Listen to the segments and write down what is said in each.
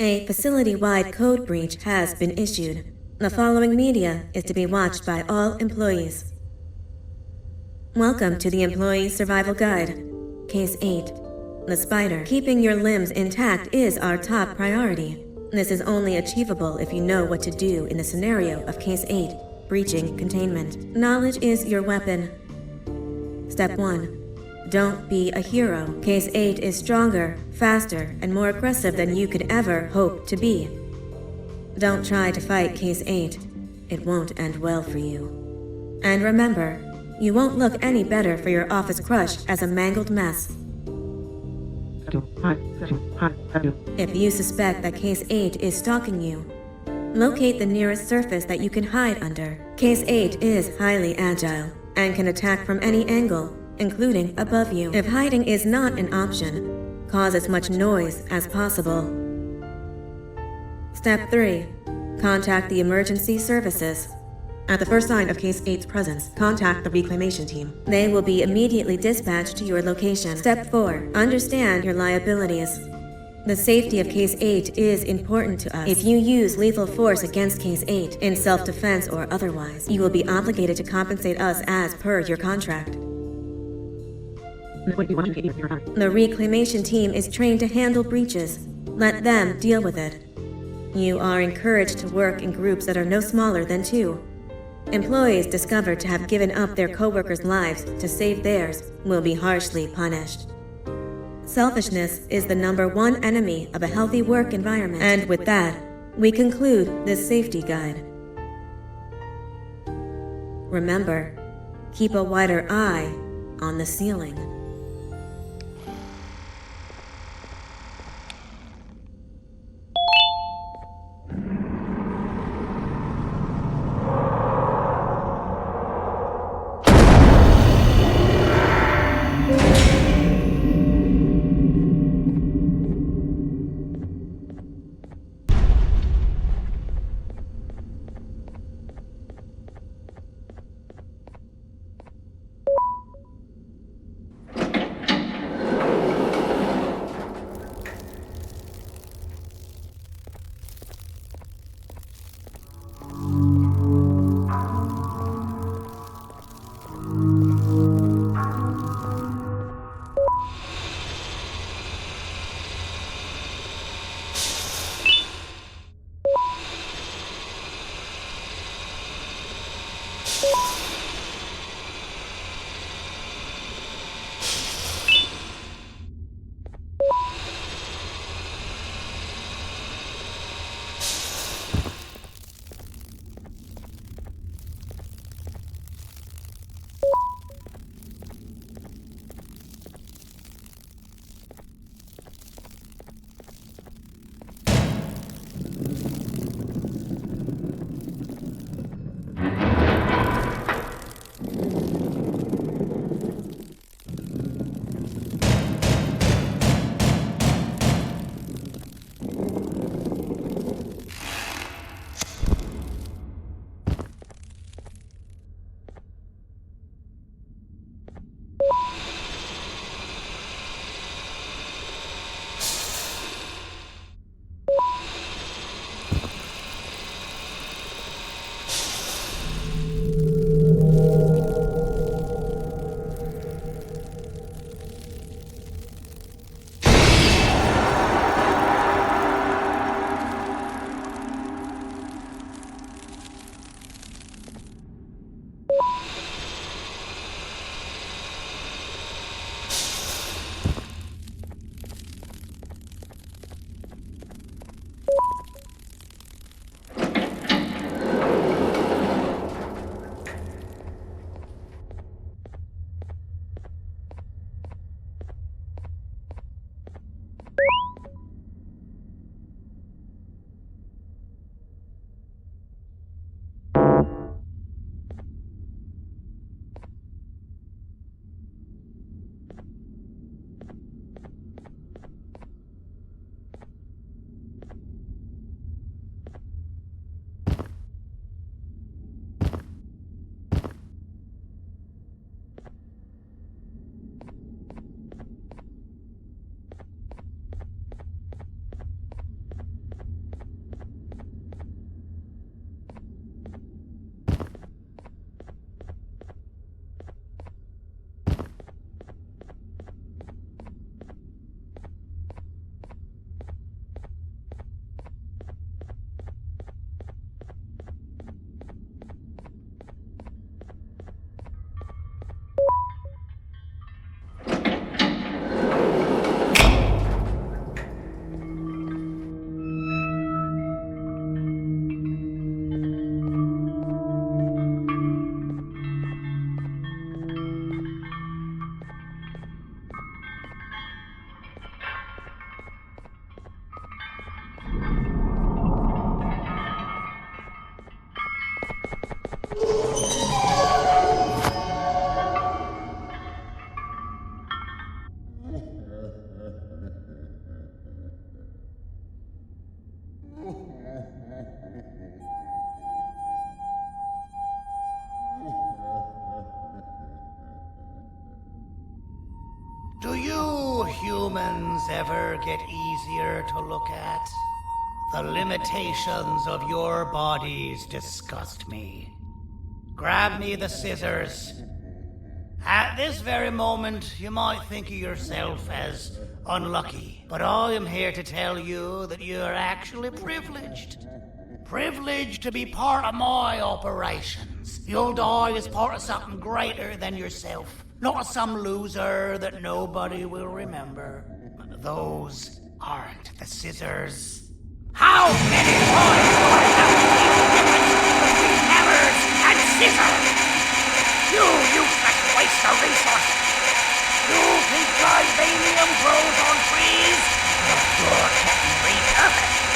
A facility-wide code breach has been issued. The following media is to be watched by all employees. Welcome to the Employee Survival Guide. Case 8. The spider. Keeping your limbs intact is our top priority. This is only achievable if you know what to do in the scenario of Case 8, breaching containment. Knowledge is your weapon. Step 1. Don't be a hero. Case 8 is stronger, faster, and more aggressive than you could ever hope to be. Don't try to fight Case 8. It won't end well for you. And remember, you won't look any better for your office crush as a mangled mess. If you suspect that Case 8 is stalking you, locate the nearest surface that you can hide under. Case 8 is highly agile and can attack from any angle, including above you. If hiding is not an option, cause as much noise as possible. Step 3. Contact the emergency services. At the first sign of Case 8's presence, contact the reclamation team. They will be immediately dispatched to your location. Step 4. Understand your liabilities. The safety of Case 8 is important to us. If you use lethal force against Case 8, in self-defense or otherwise, you will be obligated to compensate us as per your contract. The reclamation team is trained to handle breaches. Let them deal with it. You are encouraged to work in groups that are no smaller than 2. Employees discovered to have given up their co-workers' lives to save theirs will be harshly punished. Selfishness is the #1 enemy of a healthy work environment. And with that, we conclude this safety guide. Remember, keep a wider eye on the ceiling. Do you humans ever get easier to look at? The limitations of your bodies disgust me. Grab me the scissors. At this very moment, you might think of yourself as unlucky, but I am here to tell you that you are actually privileged. Privileged to be part of my operations. You'll die as part of something greater than yourself. Not as some loser that nobody will remember. Those aren't the scissors. How many times do I have to keep the difference between hammers and scissors? You useless waste of resources. You think Givanium grows on trees? You're getting repurposed.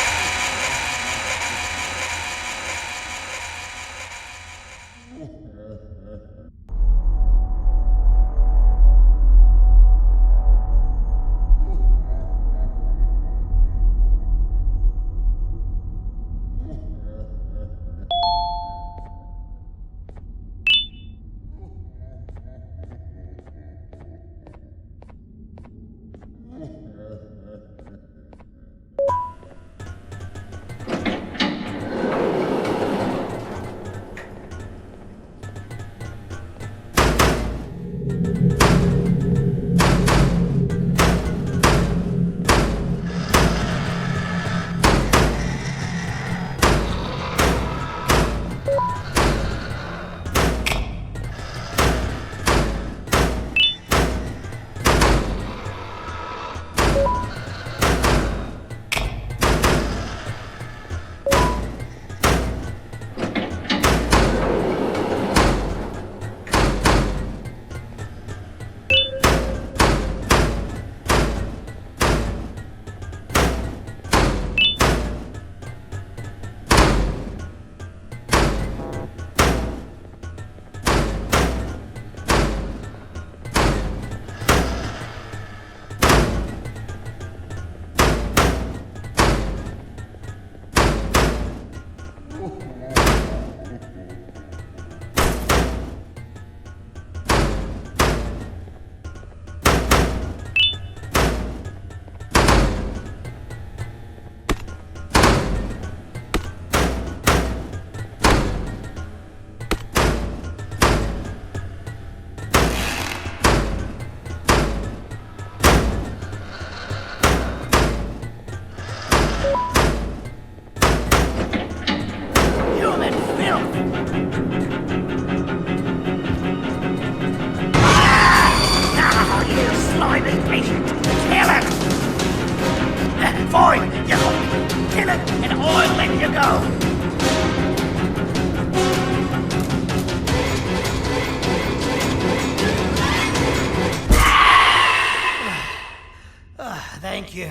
Thank you.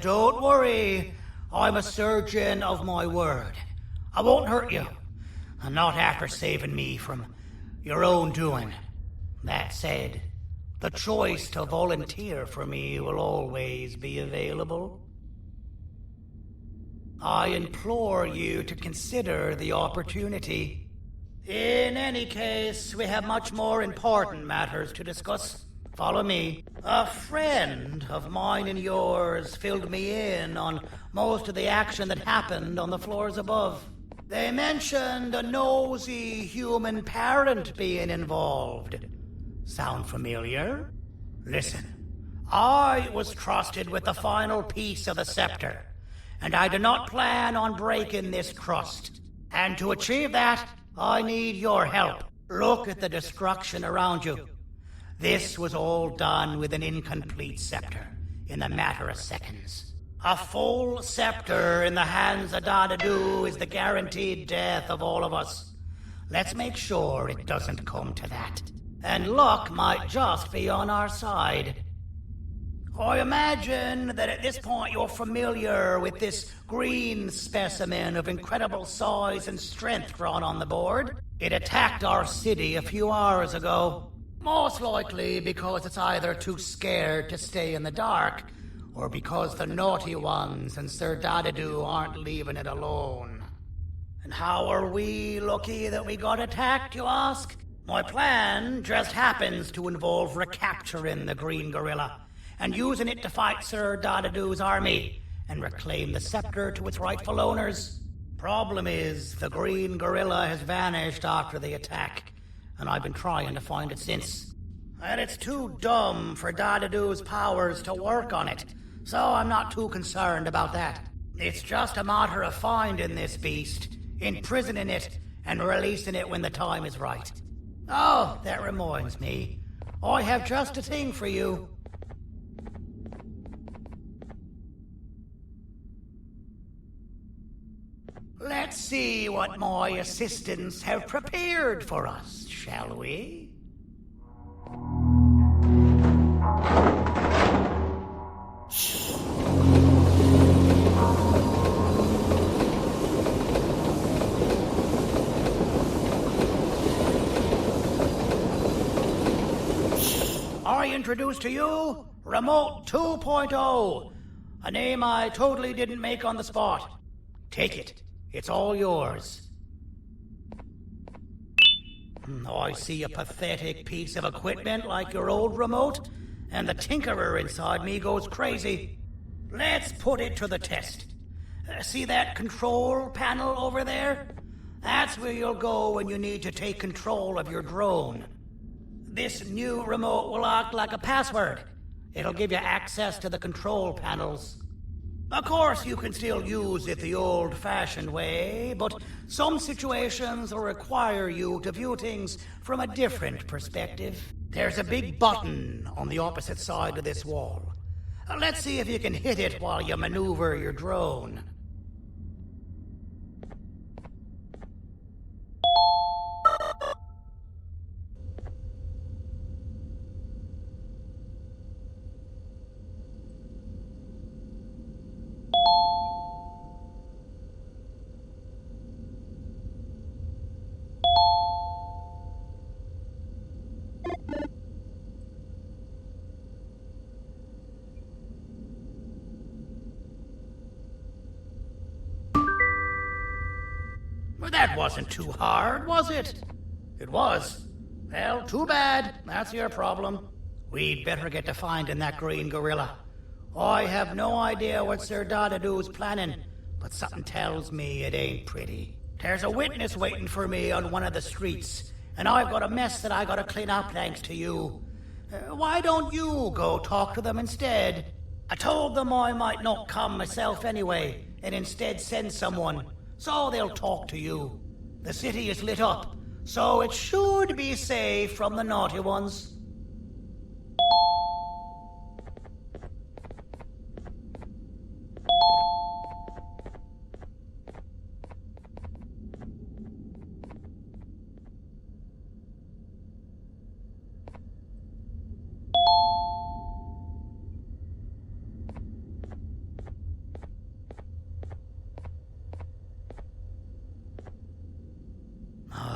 Don't worry. I'm a surgeon of my word. I won't hurt you. And not after saving me from your own doing. That said, the choice to volunteer for me will always be available. I implore you to consider the opportunity. In any case, we have much more important matters to discuss. Follow me. A friend of mine and yours filled me in on most of the action that happened on the floors above. They mentioned a nosy human parent being involved. Sound familiar? Listen, I was trusted with the final piece of the scepter, and I do not plan on breaking this trust. And to achieve that, I need your help. Look at the destruction around you. This was all done with an incomplete scepter, in a matter of seconds. A full scepter in the hands of Dadadoo is the guaranteed death of all of us. Let's make sure it doesn't come to that. And luck might just be on our side. I imagine that at this point you're familiar with this green specimen of incredible size and strength drawn on the board. It attacked our city a few hours ago. Most likely because it's either too scared to stay in the dark, or because the naughty ones and Sir Dadadoo aren't leaving it alone. And how are we lucky that we got attacked, you ask? My plan just happens to involve recapturing the green gorilla and using it to fight Sir Dadadoo's army and reclaim the scepter to its rightful owners. Problem is, the green gorilla has vanished after the attack, and I've been trying to find it since. And it's too dumb for Dadadoo's powers to work on it, so I'm not too concerned about that. It's just a matter of finding this beast, imprisoning it, and releasing it when the time is right. Oh, that reminds me. I have just a thing for you. Let's see what my assistants have prepared for us, shall we? I introduce to you Remote 2.0, a name I totally didn't make on the spot. Take it. It's all yours. I see a pathetic piece of equipment like your old remote, and the tinkerer inside me goes crazy. Let's put it to the test. See that control panel over there? That's where you'll go when you need to take control of your drone. This new remote will act like a password. It'll give you access to the control panels. Of course, you can still use it the old-fashioned way, but some situations will require you to view things from a different perspective. There's a big button on the opposite side of this wall. Let's see if you can hit it while you maneuver your drone. Well, that wasn't too hard, was it? It was. Well, too bad. That's your problem. We'd better get to finding that green gorilla. I have no idea what Sir Dadadoo's planning, but something tells me it ain't pretty. There's a witness waiting for me on one of the streets, and I've got a mess that I gotta clean up thanks to you. Why don't you go talk to them instead? I told them I might not come myself anyway, and instead send someone, so they'll talk to you. The city is lit up, so it should be safe from the naughty ones.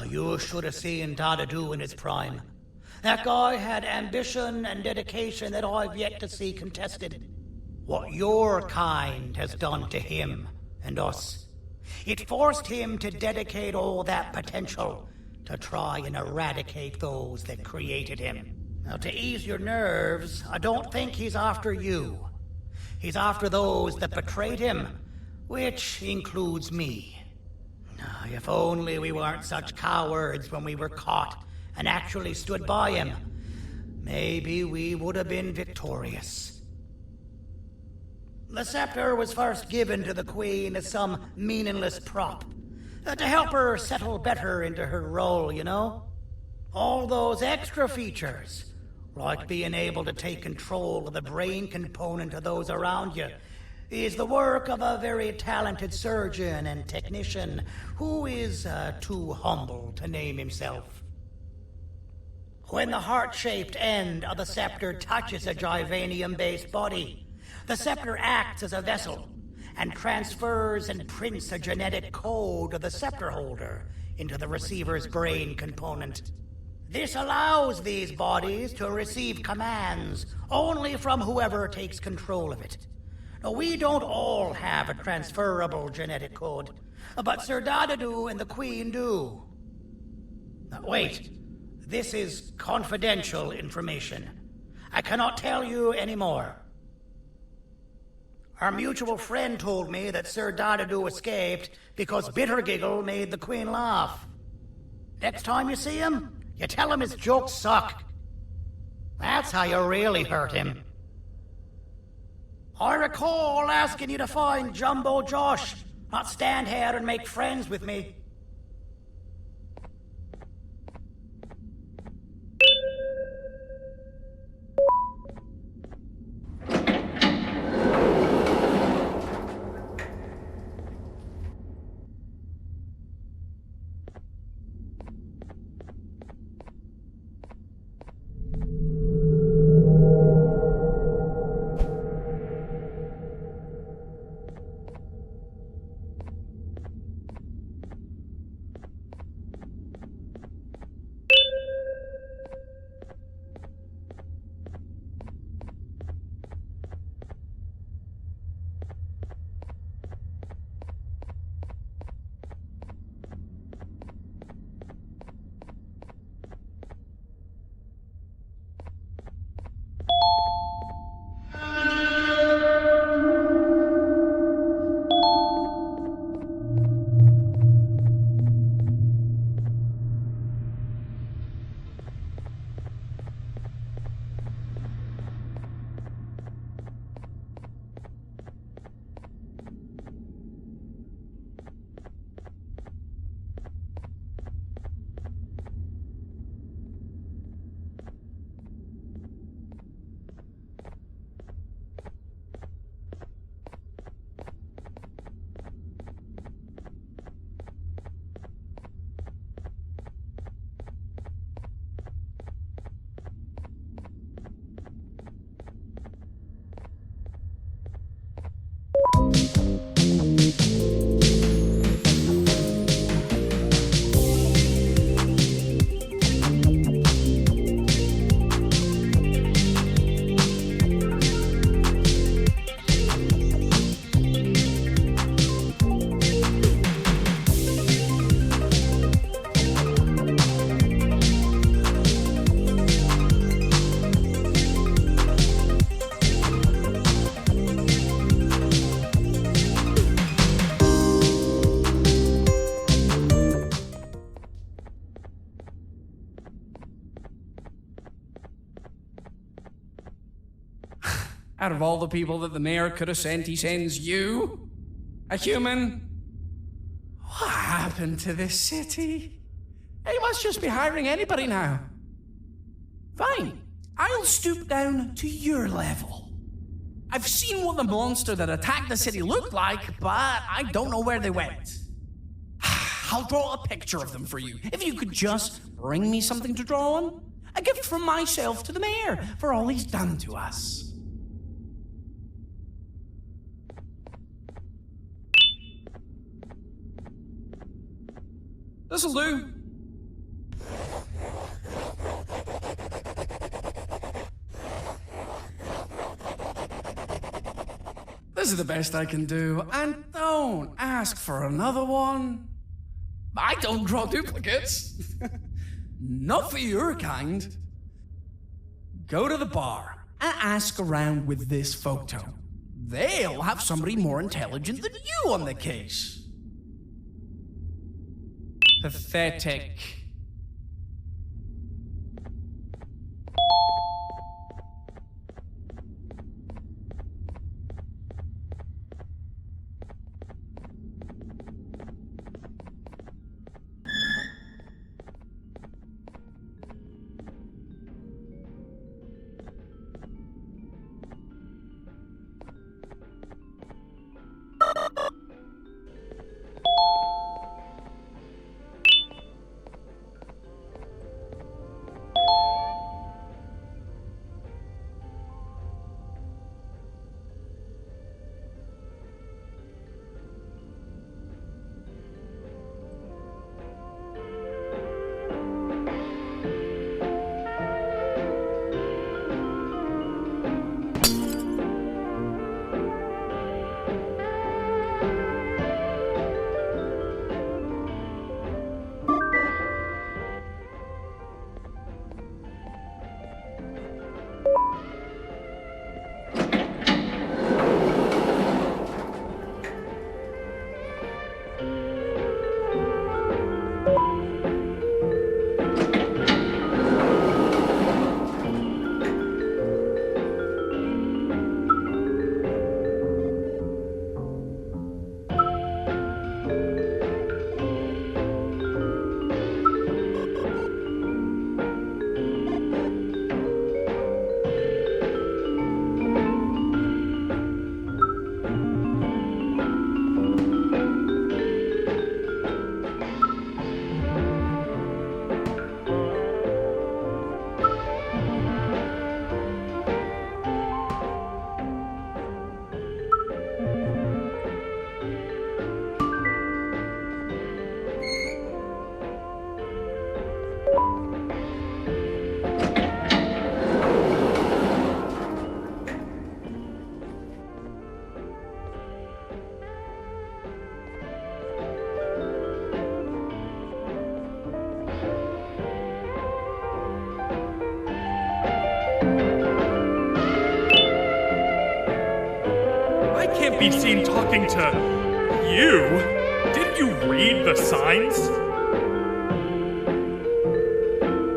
You should have seen Dadadoo in his prime. That guy had ambition and dedication that I've yet to see contested. What your kind has done to him and us. It forced him to dedicate all that potential to try and eradicate those that created him. Now, to ease your nerves, I don't think he's after you. He's after those that betrayed him, which includes me. If only we weren't such cowards when we were caught and actually stood by him, maybe we would have been victorious. The scepter was first given to the Queen as some meaningless prop, to help her settle better into her role, you know? All those extra features, like being able to take control of the brain component of those around you, is the work of a very talented surgeon and technician who is too humble to name himself. When the heart-shaped end of the scepter touches a Givanium-based body, the scepter acts as a vessel and transfers and prints a genetic code of the scepter holder into the receiver's brain component. This allows these bodies to receive commands only from whoever takes control of it. Now, we don't all have a transferable genetic code, but Sir Dadadoo and the Queen do. Now, wait. This is confidential information. I cannot tell you any more. Our mutual friend told me that Sir Dadadoo escaped because Bittergiggle made the Queen laugh. Next time you see him, you tell him his jokes suck. That's how you really hurt him. I recall asking you to find Jumbo Josh, not stand here and make friends with me. Out of all the people that the mayor could have sent, he sends you? A human? What happened to this city? He must just be hiring anybody now. Fine, I'll stoop down to your level. I've seen what the monster that attacked the city looked like, but I don't know where they went. I'll draw a picture of them for you, if you could just bring me something to draw on. A gift from myself to the mayor for all he's done to us. This'll do. This is the best I can do, and don't ask for another one. I don't draw duplicates. Not for your kind. Go to the bar and ask around with this photo. They'll have somebody more intelligent than you on the case. Pathetic. Be seen talking to you? Didn't you read the signs?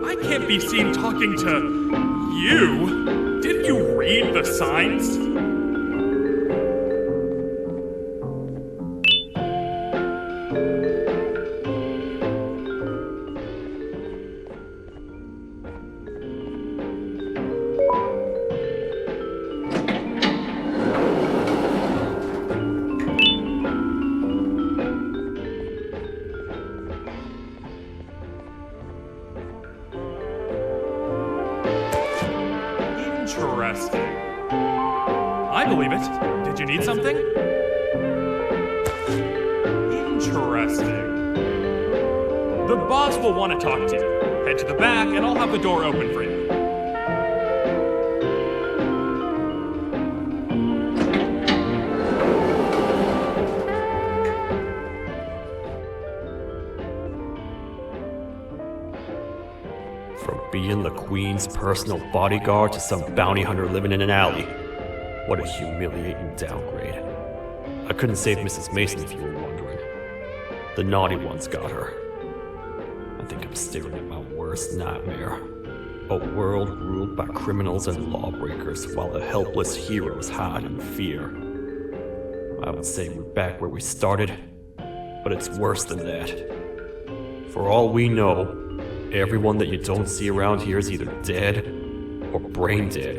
I can't be seen talking to you. Didn't you read the signs? Interesting. I believe it. Did you need something? Interesting. The boss will want to talk to you. Head to the back and I'll have the door open for you. Being the Queen's personal bodyguard to some bounty hunter living in an alley. What a humiliating downgrade. I couldn't save Mrs. Mason if you were wondering. The naughty ones got her. I think I'm staring at my worst nightmare. A world ruled by criminals and lawbreakers while the helpless heroes hide in fear. I would say we're back where we started, but it's worse than that. For all we know, everyone that you don't see around here is either dead or brain dead.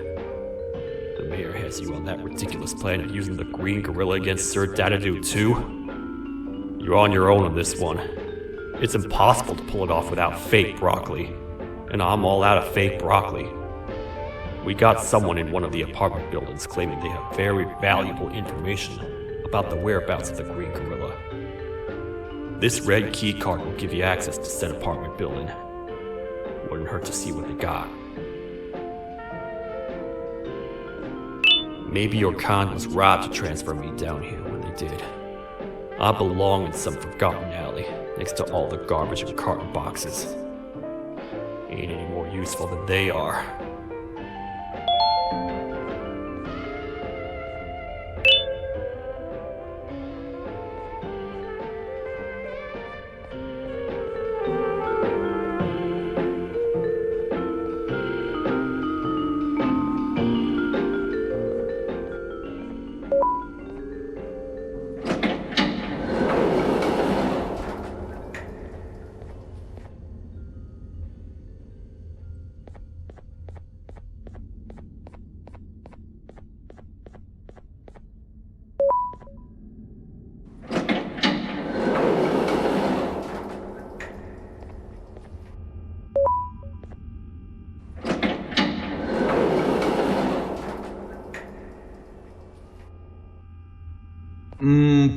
The mayor has you on that ridiculous planet using the green gorilla against Sir Dadadoo too? You're on your own on this one. It's impossible to pull it off without fake broccoli. And I'm all out of fake broccoli. We got someone in one of the apartment buildings claiming they have very valuable information about the whereabouts of the green gorilla. This red key card will give you access to said apartment building. Wouldn't hurt to see what they got. Maybe your kind was robbed to transfer me down here when they did. I belong in some forgotten alley next to all the garbage and carton boxes. Ain't any more useful than they are.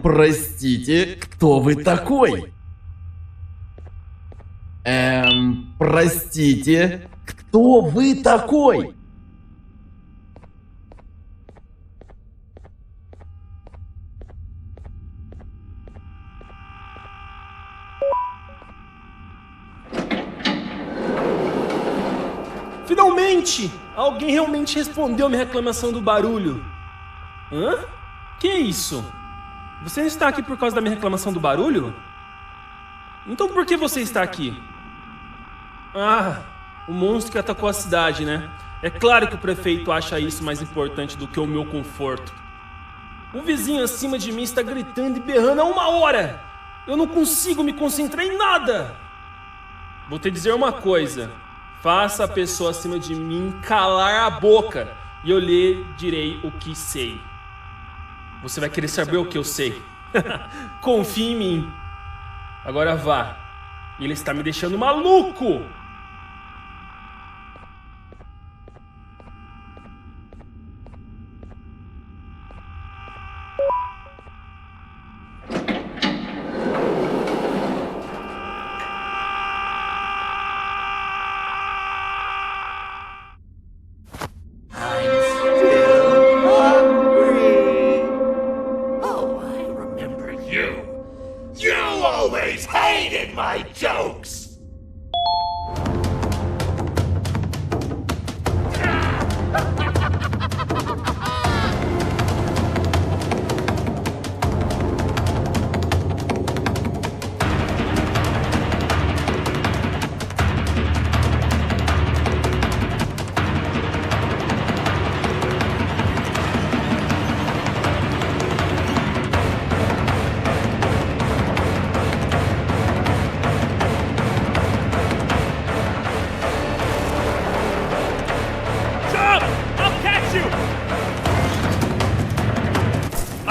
Простите, кто вы такой? Простите, кто вы такой? Finalmente! Alguém realmente respondeu minha reclamação do barulho. Hã? Que é isso? Você não está aqui por causa da minha reclamação do barulho? Então por que você está aqui? Ah, o monstro que atacou a cidade, né? É claro que o prefeito acha isso mais importante do que o meu conforto. O vizinho acima de mim está gritando e berrando há 1 hora! Eu não consigo me concentrar em nada! Vou te dizer uma coisa. Faça a pessoa acima de mim calar a boca e eu lhe direi o que sei. Você vai querer saber o que eu sei. Confie em mim. Agora vá. Ele está me deixando maluco!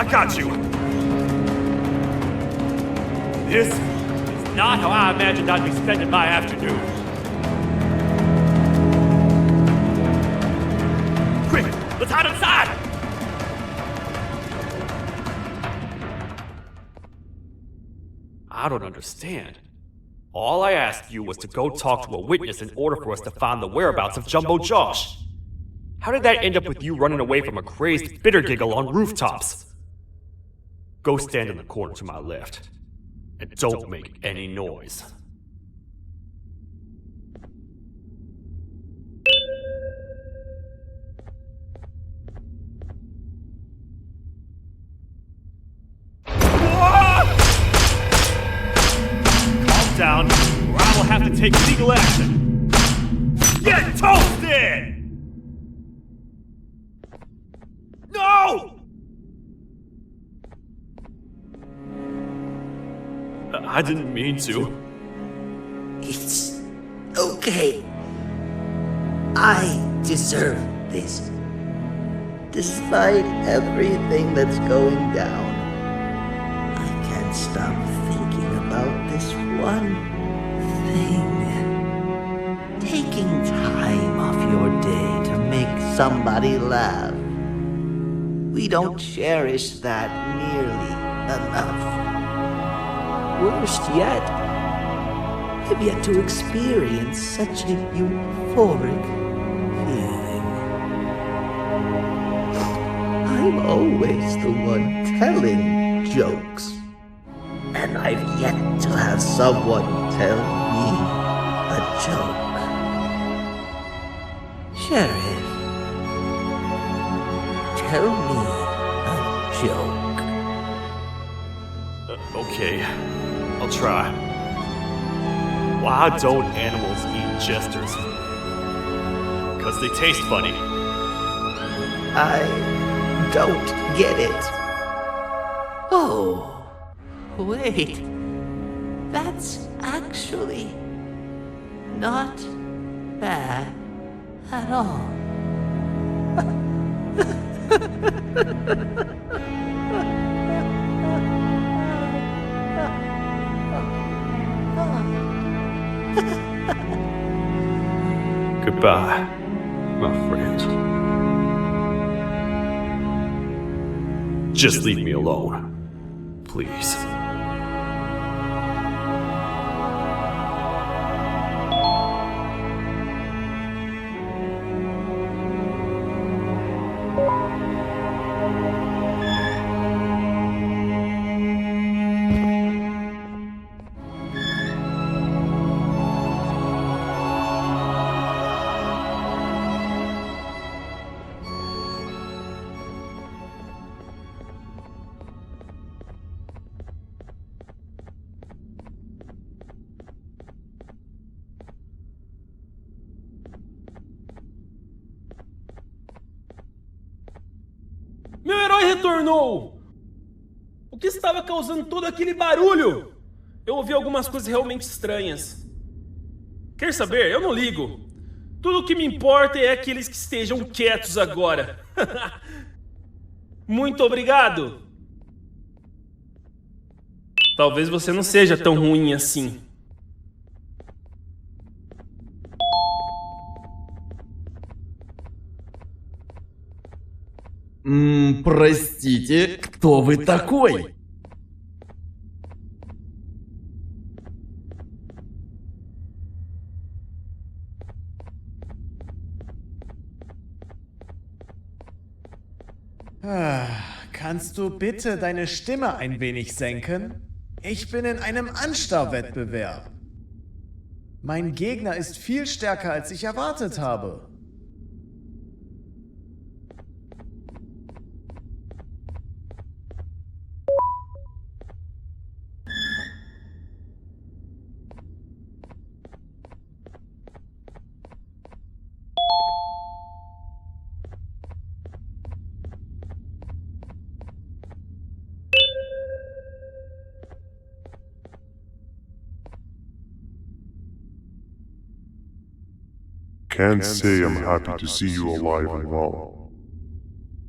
Got you! This is not how I imagined I'd be spending my afternoon. Quick, let's hide inside! I don't understand. All I asked you was to go talk to a witness in order for us to find the whereabouts of Jumbo Josh. How did that end up with you running away from a crazed Bittergiggle on rooftops? Go stand in the corner to my left, and don't make any noise. Calm down, or I will have to take legal action. Get toasted! No! I didn't mean to. It's okay. I deserve this. Despite everything that's going down, I can't stop thinking about this one thing. Taking time off your day to make somebody laugh. We don't cherish that nearly enough. Worst yet, I've yet to experience such a euphoric feeling. I'm always the one telling jokes, and I've yet to have someone tell me a joke. Sheriff, tell me a joke. Okay, I'll try. Why don't animals eat jesters? 'Cause they taste funny. I don't get it. Oh, wait. That's actually not bad at all. Goodbye, my friend. Just leave me alone, please. retornou! O que estava causando todo aquele barulho? Eu ouvi algumas coisas realmente estranhas. Quer saber? Eu não ligo. Tudo o que me importa é que eles que estejam quietos agora. Muito obrigado! Talvez você não seja tão ruim assim. Простите, кто вы такой? Kannst du bitte deine Stimme ein wenig senken? Ich bin in einem Anstarrwettbewerb. Mein Gegner ist viel stärker, als ich erwartet habe. Can't say I'm happy to see you alive and well.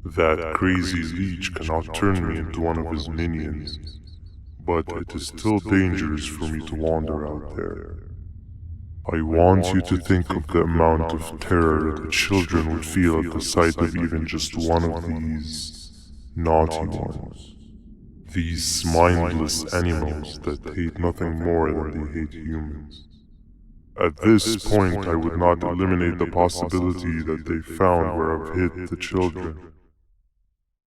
That crazy leech cannot turn me into one of his minions, but it is still dangerous for me to wander out there. I want you to think of the amount of terror that the children would feel at the sight of even just one of these naughty ones. These mindless animals that hate nothing more than they hate humans. At this point, I would not eliminate the possibility that they found where I've hid the children.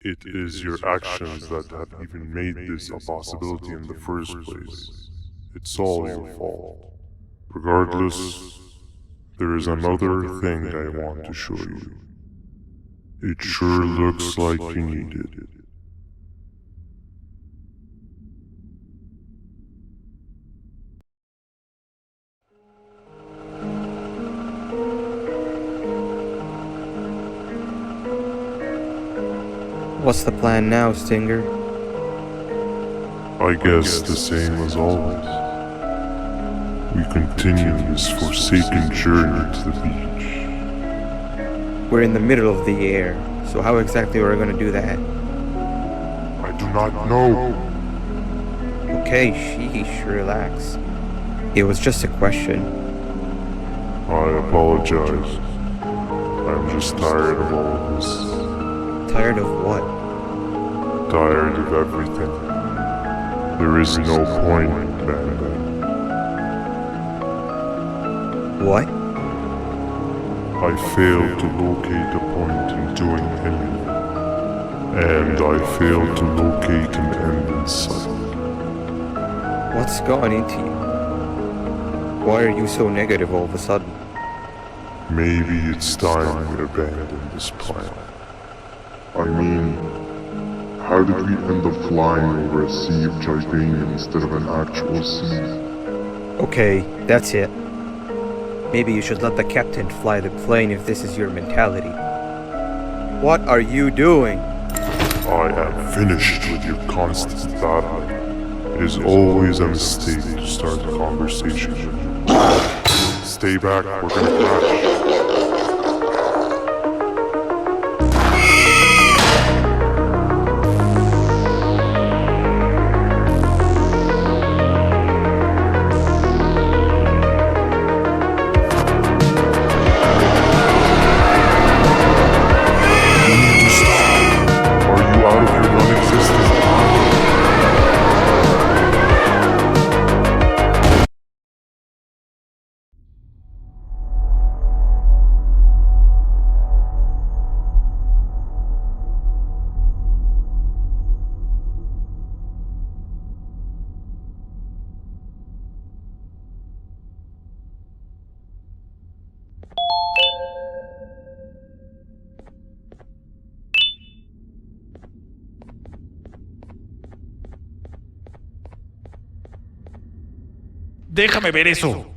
It is your actions that have even made this a possibility in the first place. It's all your fault. Regardless, there is another thing I want to show you. It sure looks like you need it. What's the plan now, Stinger? I guess the same as always. We continue this forsaken journey to the beach. We're in the middle of the air, so how exactly are we going to do that? I do not know. Okay, sheesh, relax. It was just a question. I apologize. I'm just tired of all of this. Tired of what? Tired of everything. There is no point, Banban. What? I failed to locate a point in doing anything. And I failed to locate an end in sight. What's gone into you? Why are you so negative all of a sudden? Maybe it's time we abandon this plan. I mean, how did we end up flying over a sea of Givanium instead of an actual sea? Okay, that's it. Maybe you should let the captain fly the plane if this is your mentality. What are you doing? I am finished with your constant battle. It is always a mistake to start a conversation. Stay back, we're gonna crash. Déjame ver eso.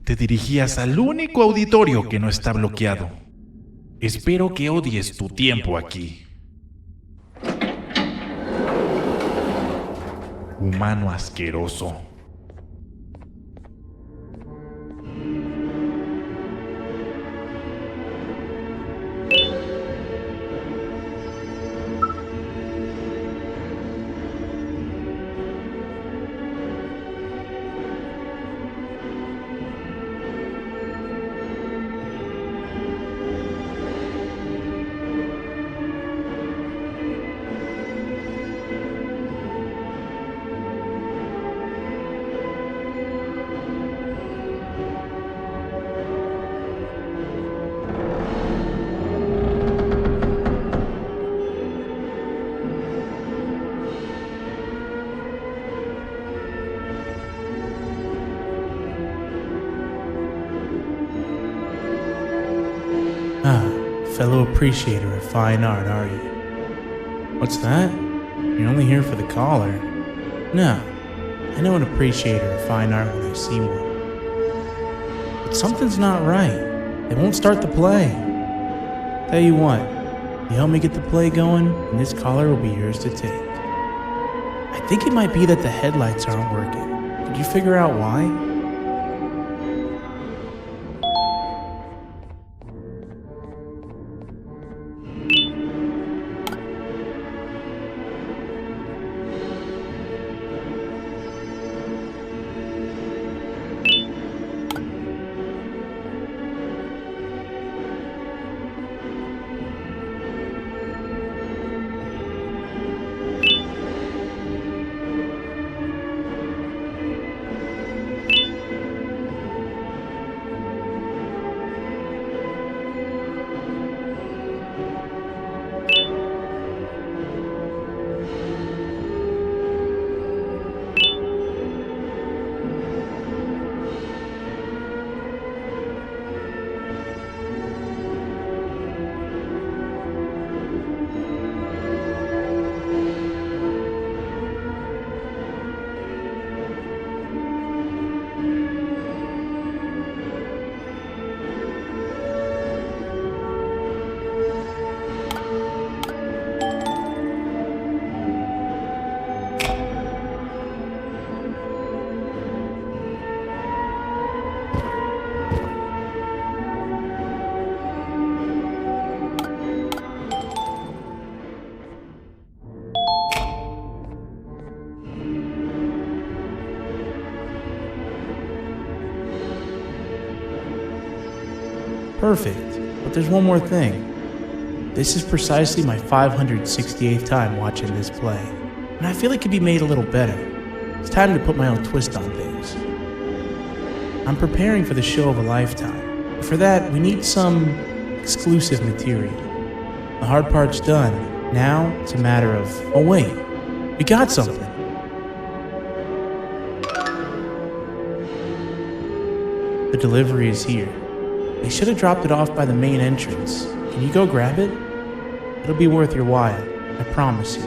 Te dirigías al único auditorio que no está bloqueado. Espero que odies tu tiempo aquí. Humano asqueroso. Fellow appreciator of fine art, are you? What's that? You're only here for the collar. No, I know an appreciator of fine art when I see one. But something's not right. They won't start the play. Tell you what, you help me get the play going, and this collar will be yours to take. I think it might be that the headlights aren't working. Did you figure out why? Perfect, but there's one more thing. This is precisely my 568th time watching this play, and I feel it could be made a little better. It's time to put my own twist on things. I'm preparing for the show of a lifetime. For that, we need some exclusive material. The hard part's done. Now, it's a matter of, oh wait, we got something. The delivery is here. They should have dropped it off by the main entrance. Can you go grab it? It'll be worth your while, I promise you.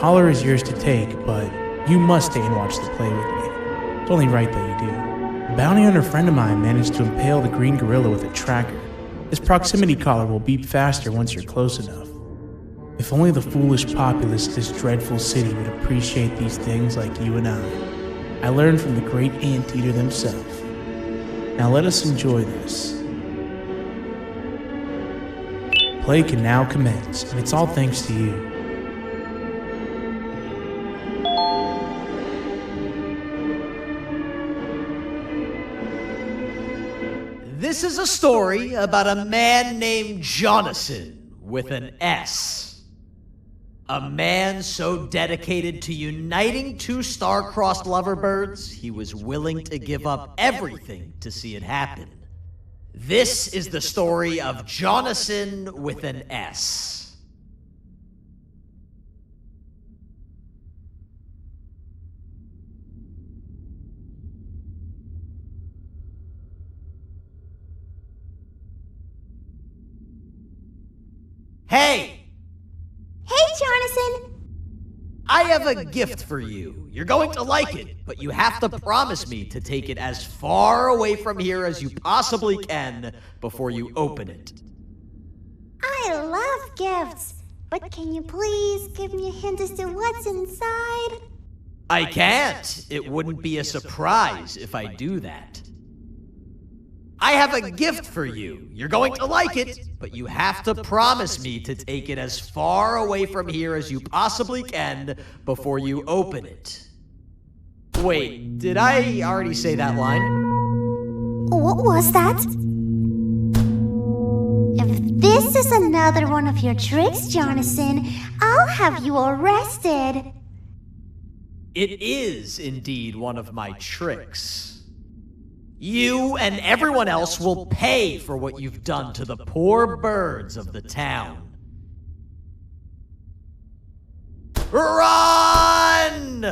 collar is yours to take, but you must stay and watch the play with me. It's only right that you do. A bounty hunter friend of mine managed to impale the green gorilla with a tracker. This proximity collar will beep faster once you're close enough. If only the foolish populace of this dreadful city would appreciate these things like you and I learned from the great anteater themselves. Now let us enjoy this. Play can now commence, and it's all thanks to you. This is a story about a man named Jonathan with an S. A man so dedicated to uniting two star-crossed loverbirds, he was willing to give up everything to see it happen. This is the story of Jonathan with an S. Hey! Hey, Jonathan! I have a gift for you. You're going to like it, but you have to promise me to take it as far away from here as you possibly can before you open it. I love gifts, but can you please give me a hint as to what's inside? I can't. It wouldn't be a surprise if I do that. I have a gift for you. You're going to like it, but you have to promise me to take it as far away from here as you possibly can before you open it. Wait, did I already say that line? What was that? If this is another one of your tricks, Jonathan, I'll have you arrested. It is indeed one of my tricks. You and everyone else will pay for what you've done to the poor birds of the town. Run!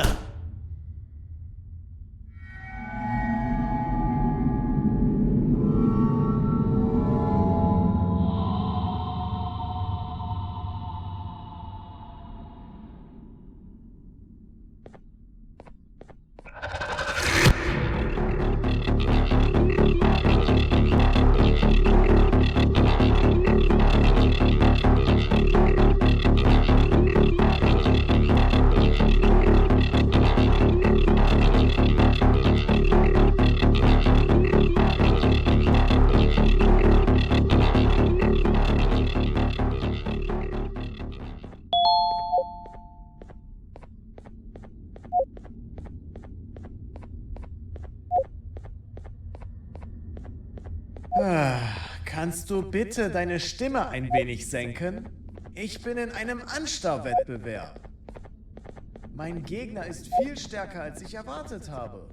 Kannst du bitte deine Stimme ein wenig senken? Ich bin in einem Anstarrwettbewerb. Mein Gegner ist viel stärker, als ich erwartet habe.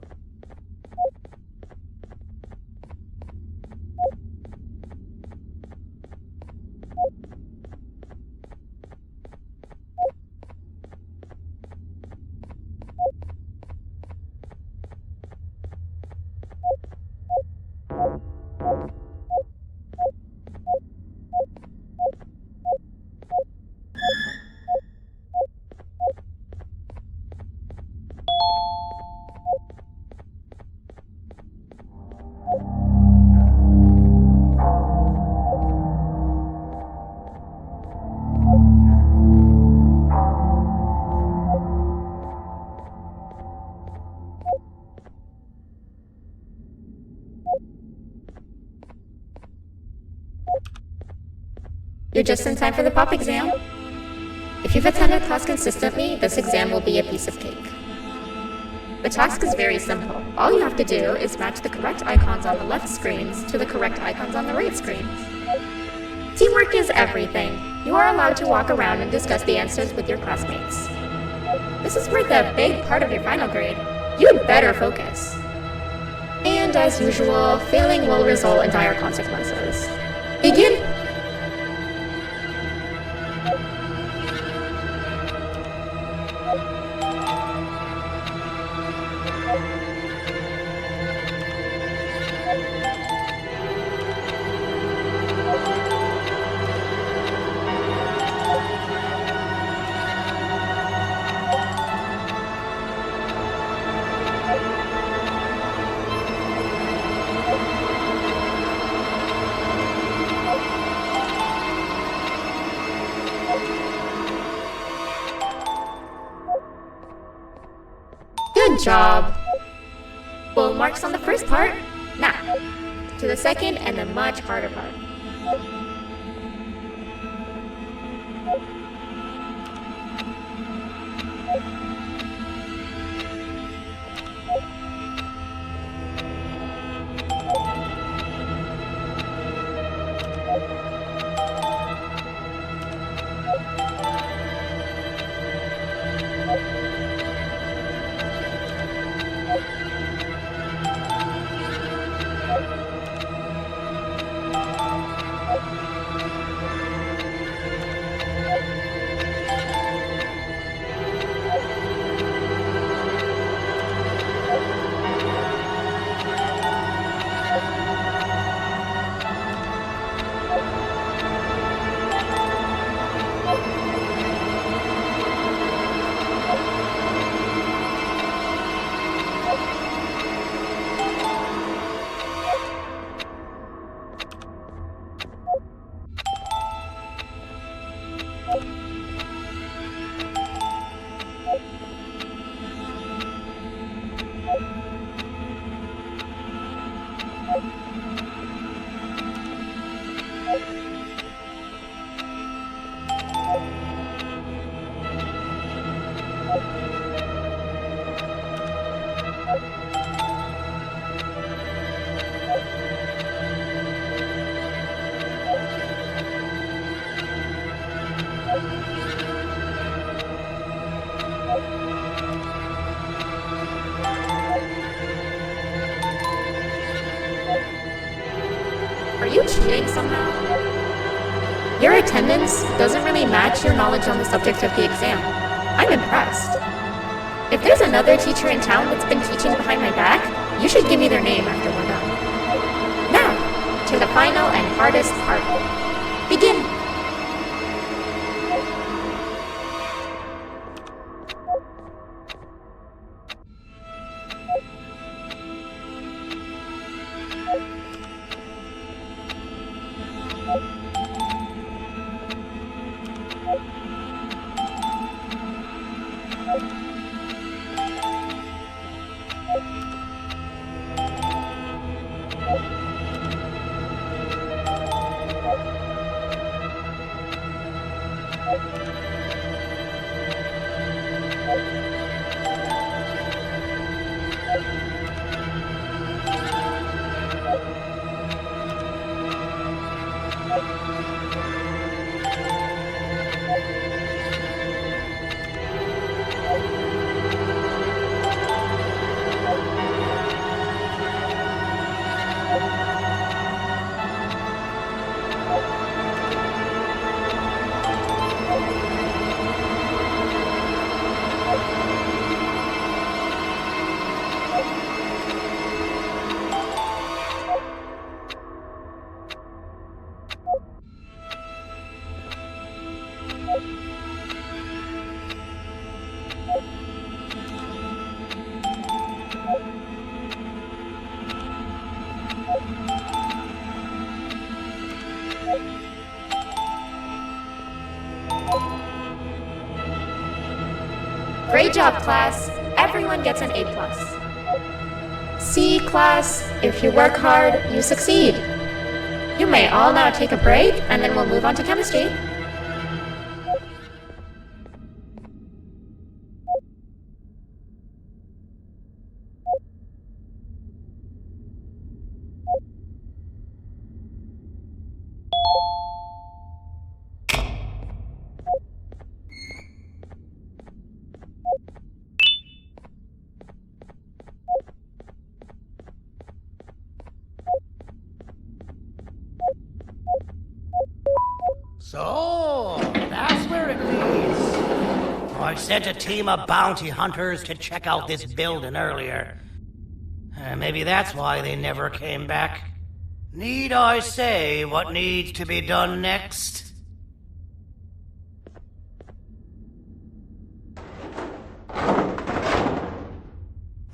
You're just in time for the pop exam. If you've attended class consistently, this exam will be a piece of cake. The task is very simple. All you have to do is match the correct icons on the left screens to the correct icons on the right screens. Teamwork is everything. You are allowed to walk around and discuss the answers with your classmates. This is worth a big part of your final grade. You'd better focus. And as usual, failing will result in dire consequences. Begin! Good job. Full marks on the first part. Now, to the second and the much harder part. Are you cheating somehow? Your attendance doesn't really match your knowledge on the subject of the exam. I'm impressed. If there's another teacher in town that's been teaching behind my back, you should give me their name after we're done. Now, to the final and hardest part. Begin! Great job, class. Everyone gets an A+. See, class, if you work hard, you succeed. You may all now take a break, and then we'll move on to chemistry. So, that's where it leads. I sent a team of bounty hunters to check out this building earlier. Maybe that's why they never came back. Need I say what needs to be done next?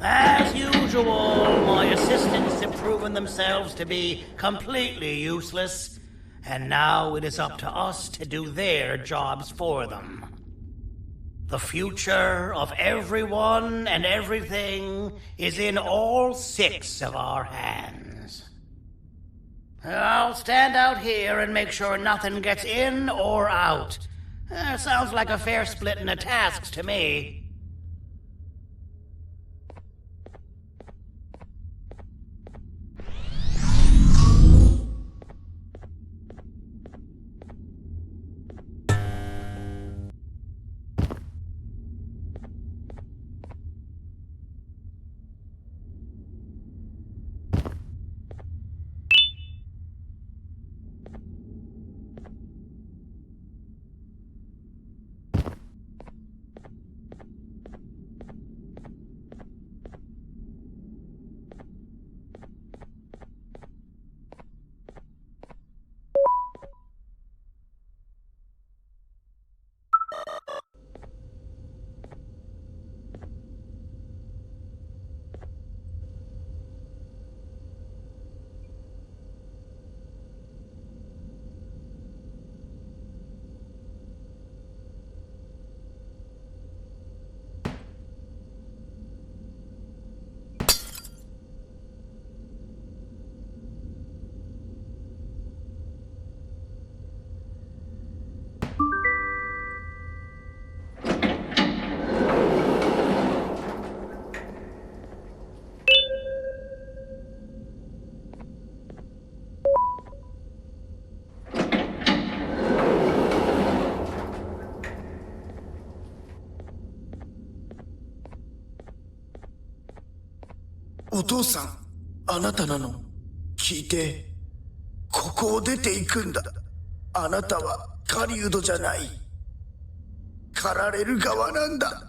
As usual, my assistants have proven themselves to be completely useless. And now it is up to us to do their jobs for them. The future of everyone and everything is in all 6 of our hands. I'll stand out here and make sure nothing gets in or out. Sounds like a fair splitting of tasks to me.お父さん、あなたなの？聞いて。ここを出ていくんだ。あなたは狩人じゃない。狩られる側なんだ。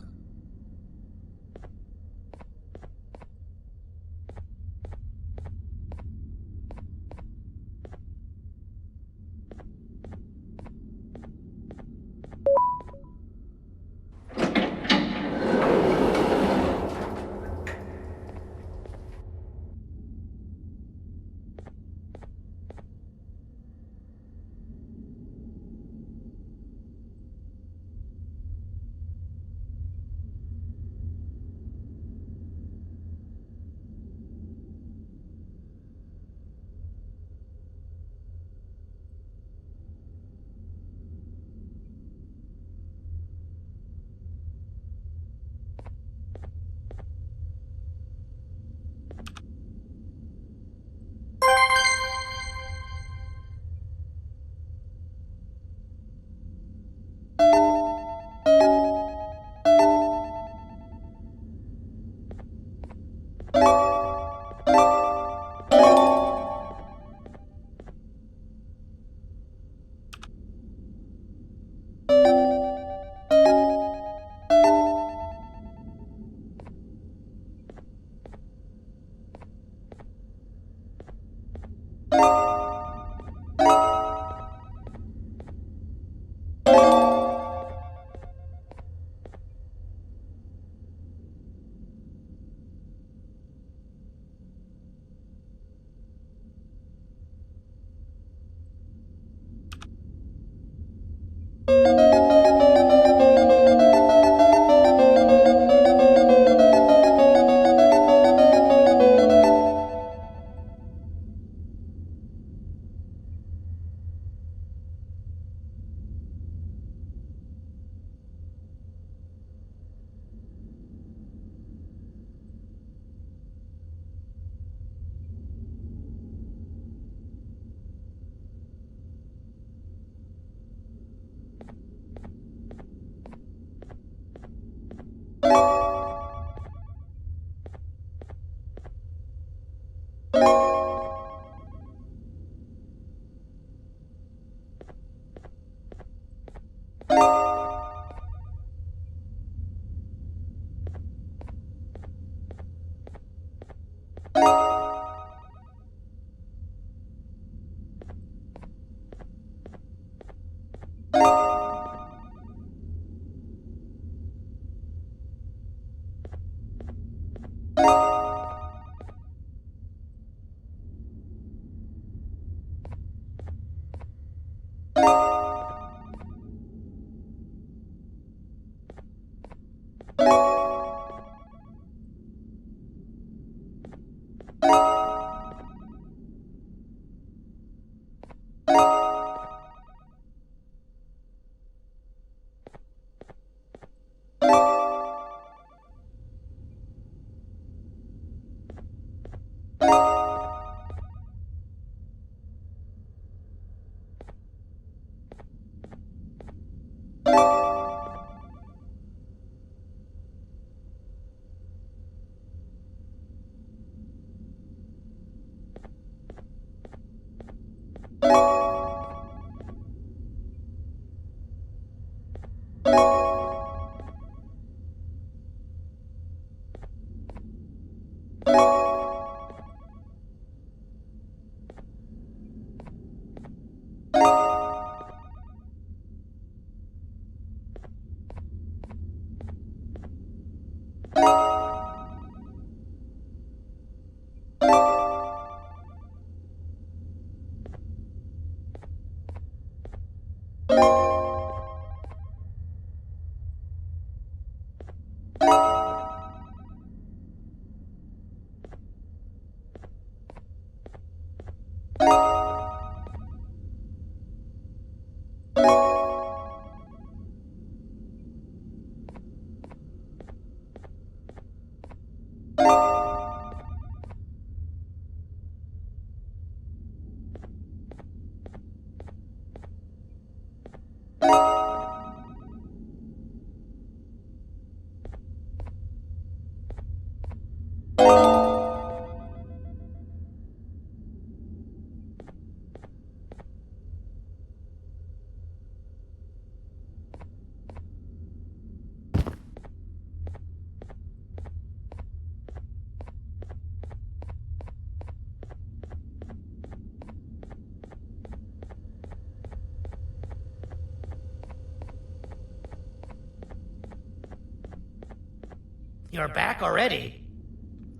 You're back already?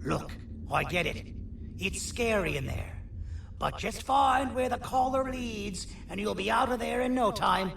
Look, I get it. It's scary in there. But just find where the collar leads, and you'll be out of there in no time.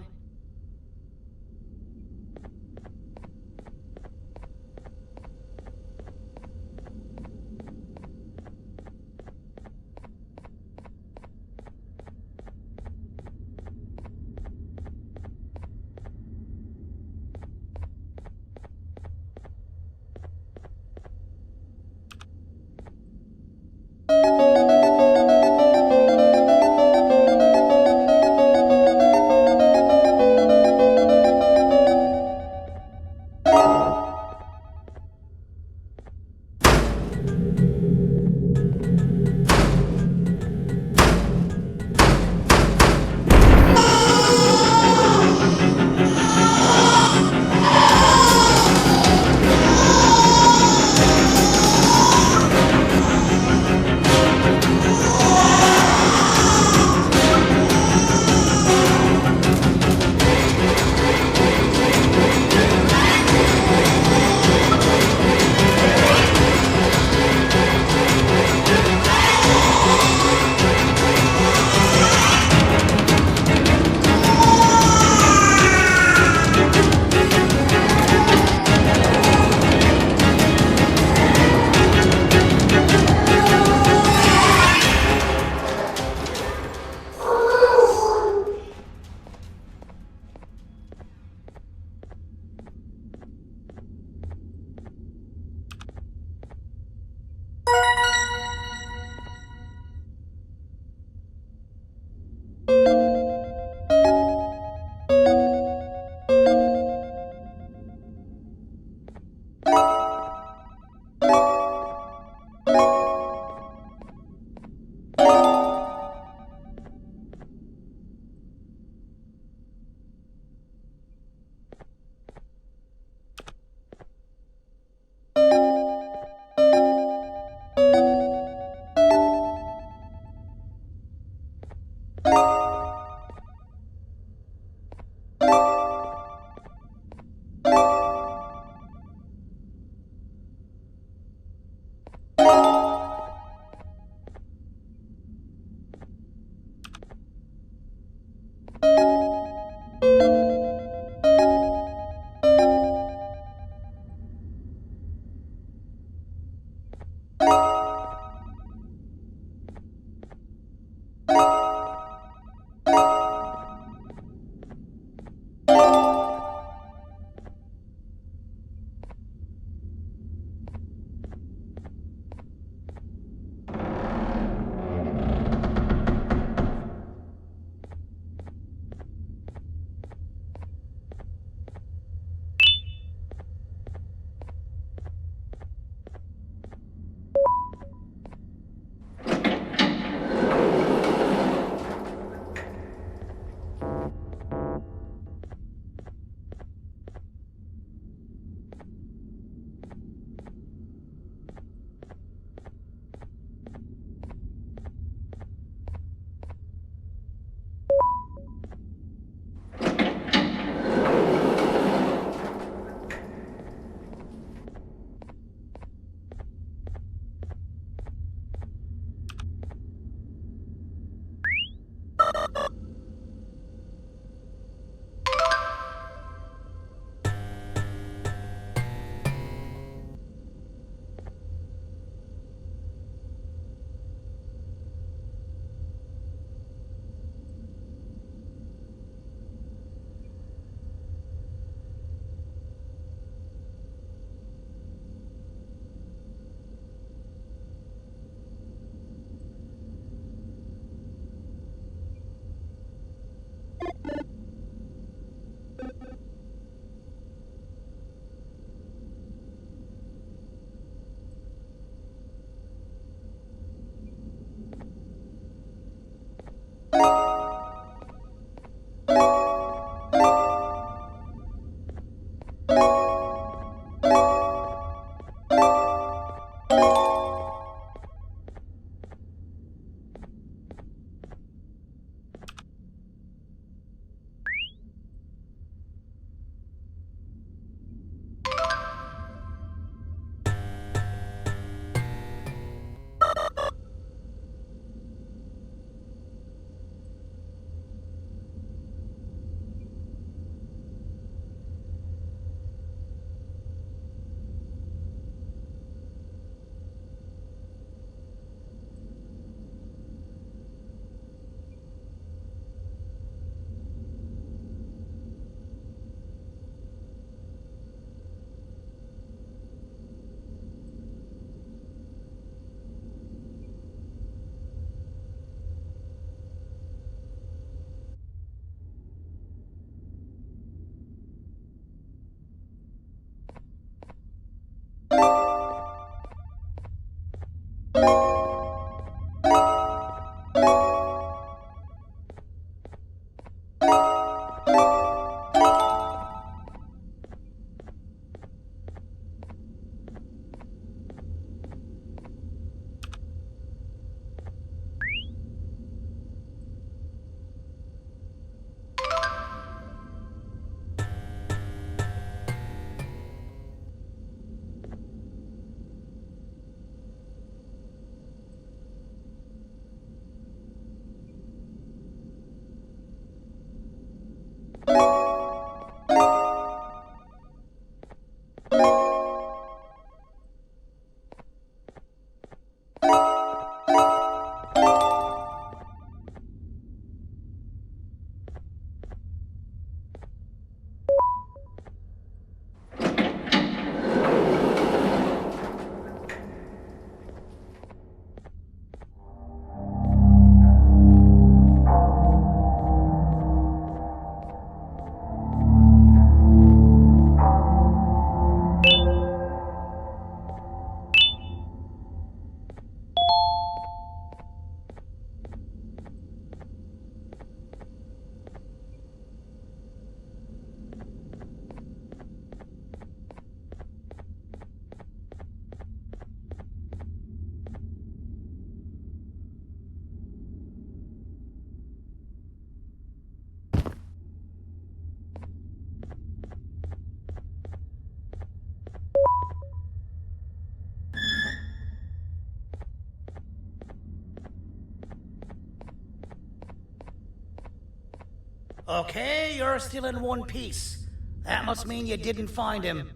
Okay, you're still in one piece. That must mean you didn't find him.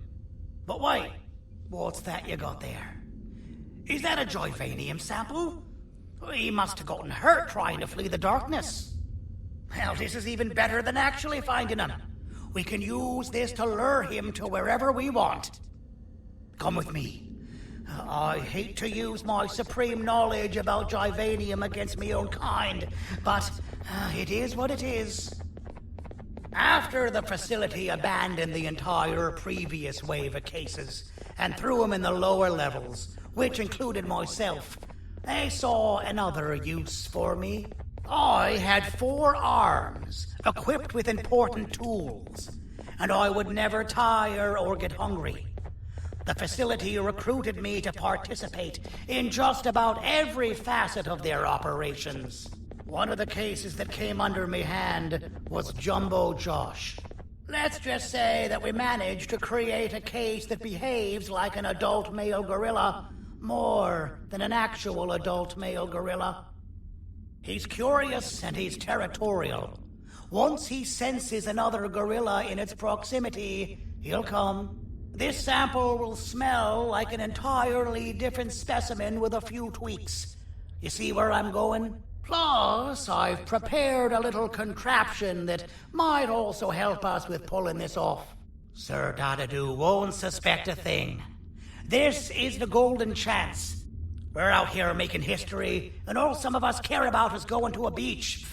But wait, what's that you got there? Is that a Givanium sample? He must have gotten hurt trying to flee the darkness. Well, this is even better than actually finding him. We can use this to lure him to wherever we want. Come with me. I hate to use my supreme knowledge about Givanium against my own kind, but it is what it is. After the facility abandoned the entire previous wave of cases and threw them in the lower levels, which included myself, they saw another use for me. I had 4 arms, equipped with important tools, and I would never tire or get hungry. The facility recruited me to participate in just about every facet of their operations. One of the cases that came under me hand was Jumbo Josh. Let's just say that we managed to create a case that behaves like an adult male gorilla, more than an actual adult male gorilla. He's curious and he's territorial. Once he senses another gorilla in its proximity, he'll come. This sample will smell like an entirely different specimen with a few tweaks. You see where I'm going? Plus, I've prepared a little contraption that might also help us with pulling this off. Sir Dadadoo won't suspect a thing. This is the golden chance. We're out here making history, and all some of us care about is going to a beach.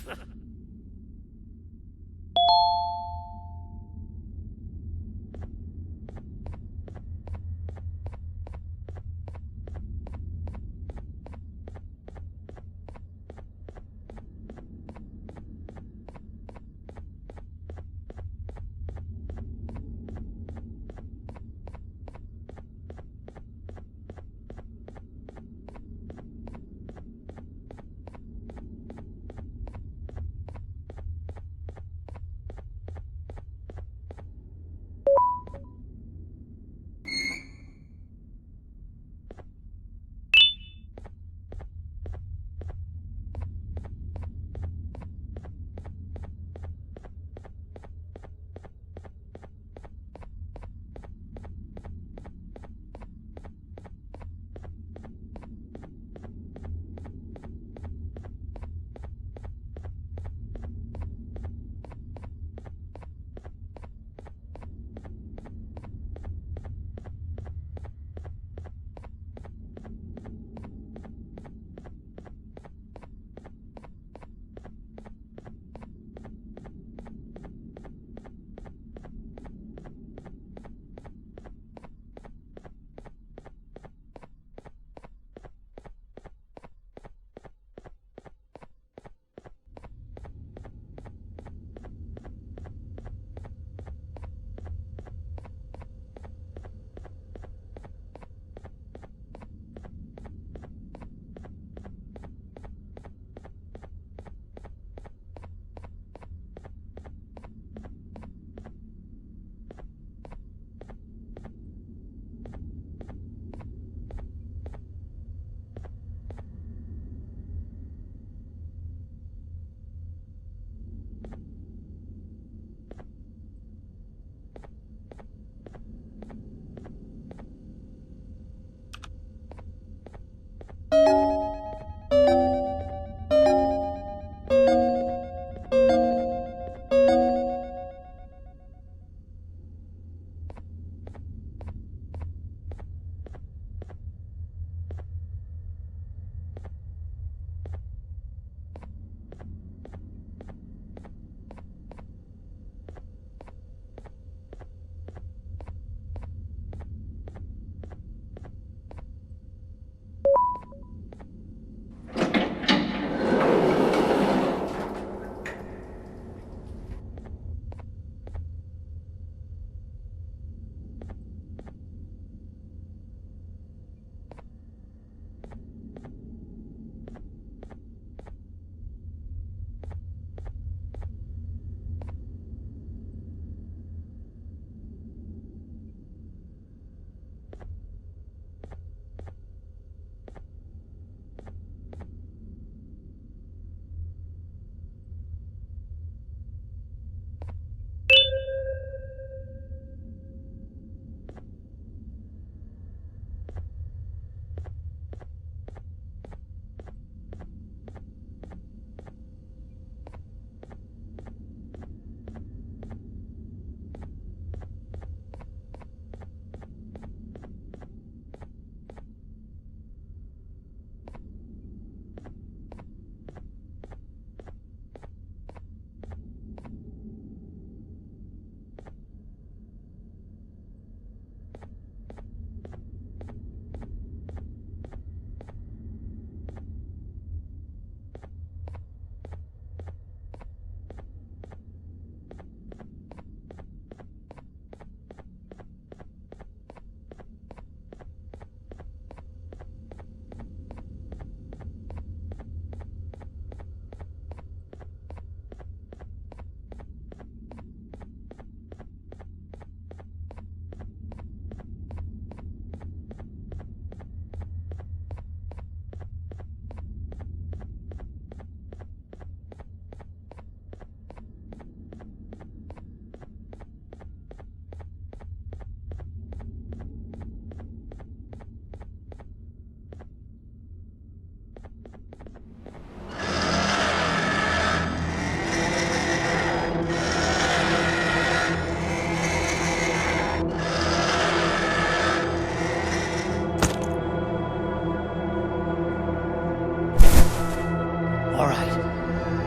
Alright.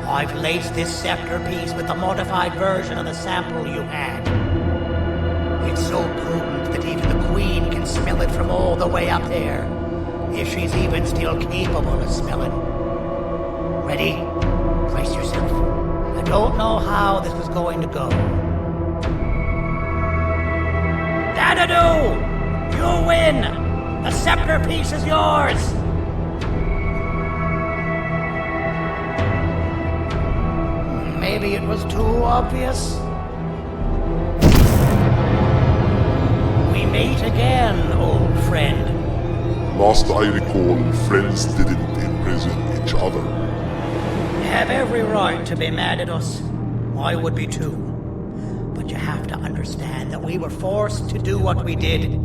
I've laced this scepter piece with the modified version of the sample you had. It's so potent that even the Queen can smell it from all the way up there. If she's even still capable of smelling. Ready? Brace yourself. I don't know how this is going to go. Dadadoo! You win! The scepter piece is yours! Maybe it was too obvious? We meet again, old friend. Last I recall, friends didn't imprison each other. You have every right to be mad at us. I would be too. But you have to understand that we were forced to do what we did.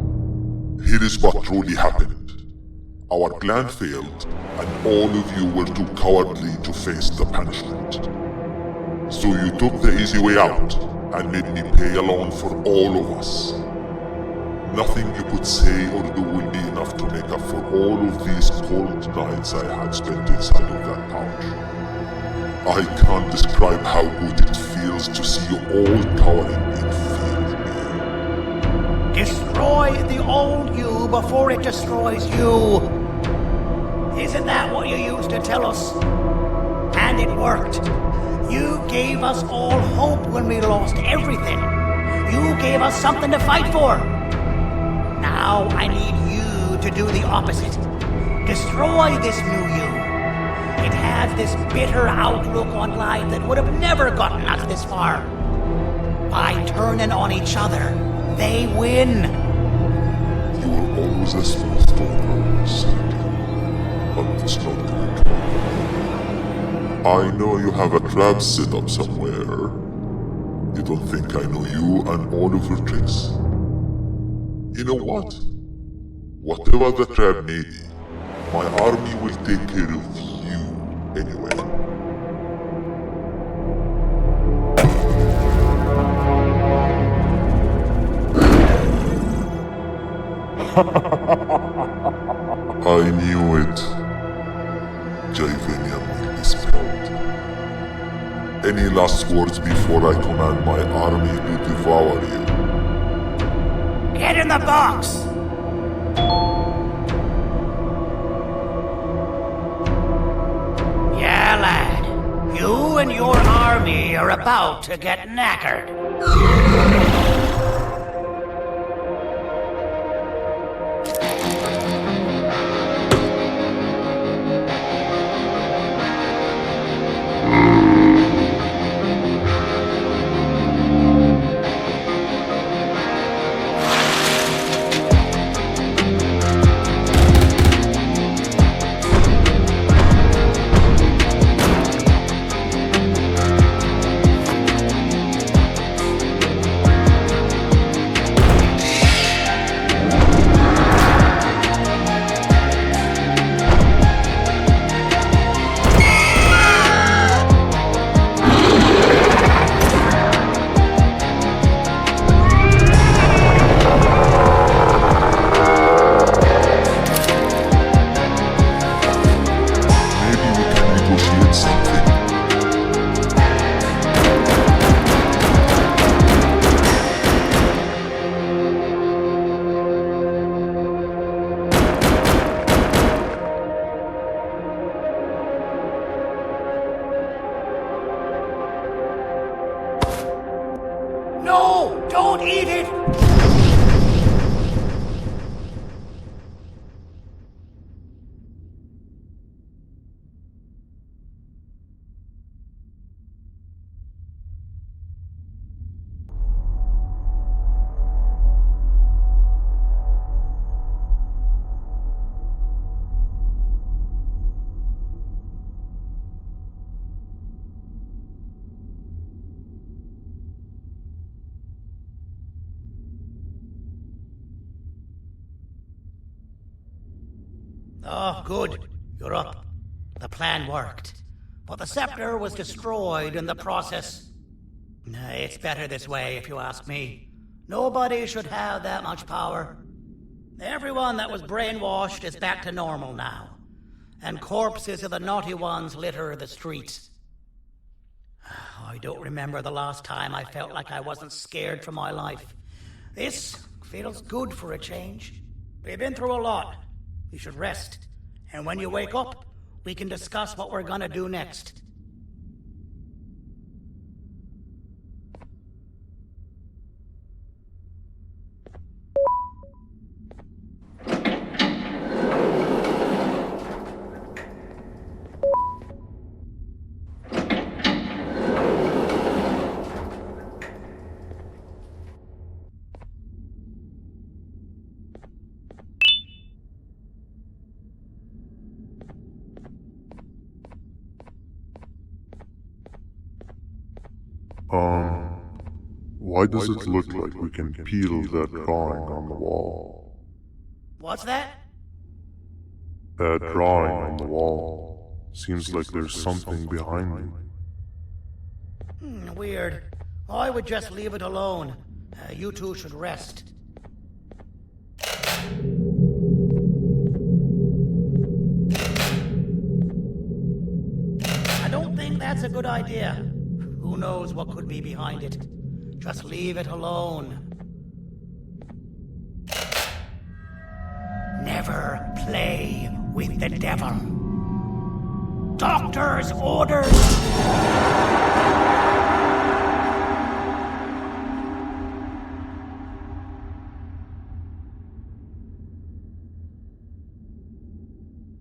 Here is what truly happened. Our plan failed, and all of you were too cowardly to face the punishment. So you took the easy way out, and made me pay alone for all of us. Nothing you could say or do will be enough to make up for all of these cold nights I had spent inside of that pouch. I can't describe how good it feels to see you all cowering in fear. Destroy the old you before it destroys you. Isn't that what you used to tell us? And it worked. You gave us all hope when we lost everything. You gave us something to fight for. Now I need you to do the opposite. Destroy this new you. It has this bitter outlook on life that would have never gotten us this far. By turning on each other, they win. You were always a smooth talker, Syringeon, but it's not going to happen. I know you have a trap set up somewhere. You don't think I know you and all of your tricks? You know what? Whatever the trap may be, my army will take care of you anyway. I knew it. Givanium will be spelled. Any last words before I command my army to devour you? Get in the box! Yeah, lad. You and your army are about to get knackered. No! Don't eat it! Oh, good. You're up. The plan worked. But the scepter was destroyed in the process. It's better this way, if you ask me. Nobody should have that much power. Everyone that was brainwashed is back to normal now. and corpses of the naughty ones litter the streets. I don't remember the last time I felt like I wasn't scared for my life. This feels good for a change. We've been through a lot. You should rest. And when you wake up, we can discuss what we're gonna do next. Why does it look like we can peel that drawing on the wall? What's that? That drawing on the wall. Seems like there's something behind it. Weird. I would just leave it alone. You two should rest. I don't think that's a good idea. Who knows what could be behind it? Just leave it alone. Never play with the devil. Doctor's orders!